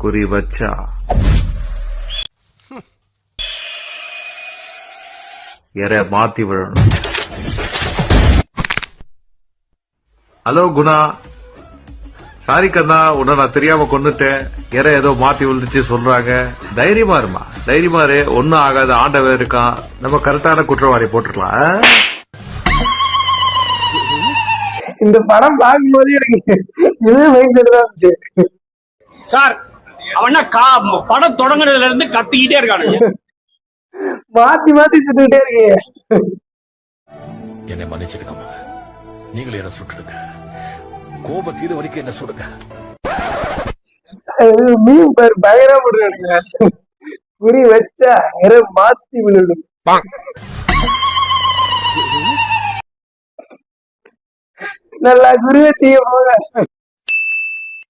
குறி வச்சா எற மாத்தி விடணும். ஹலோ குணா, சாரி கண்ணா, உன்னை நான் தெரியாம கொண்டுட்டேன். எற ஏதோ மாத்தி விழுந்துச்சு சொல்றாங்க. தைரியமா இருமா, தைரியமா இரு, ஒன்னும் ஆகாது, ஆண்டவன் இருக்கான். நம்ம கரெக்டான குற்றவாளி போட்டுக்கலாம். இந்த படம் பார்க்கும்போது எனக்கு இதே மைண்ட் செட் தான் இருந்துச்சு சார். அவனா படம் தொடங்குறதுல இருந்து கத்திக்கிட்டே இருக்கானுங்க. மாத்தி மாத்தி சுட்டுக்கிட்டே இருக்கீங்க. என்னை மன்னிச்சுக்கணும், நீங்களே என்ன சுட்டுடுங்க, கோப தீர வரைக்கும் என்ன சுடுங்க. மீன் பேர் பயங்கரமா போட்டுருக்கானுங்க. குறி வச்சா எற மாத்தி விழுடும். நல்லா குறி வச்சீங்க போங்க.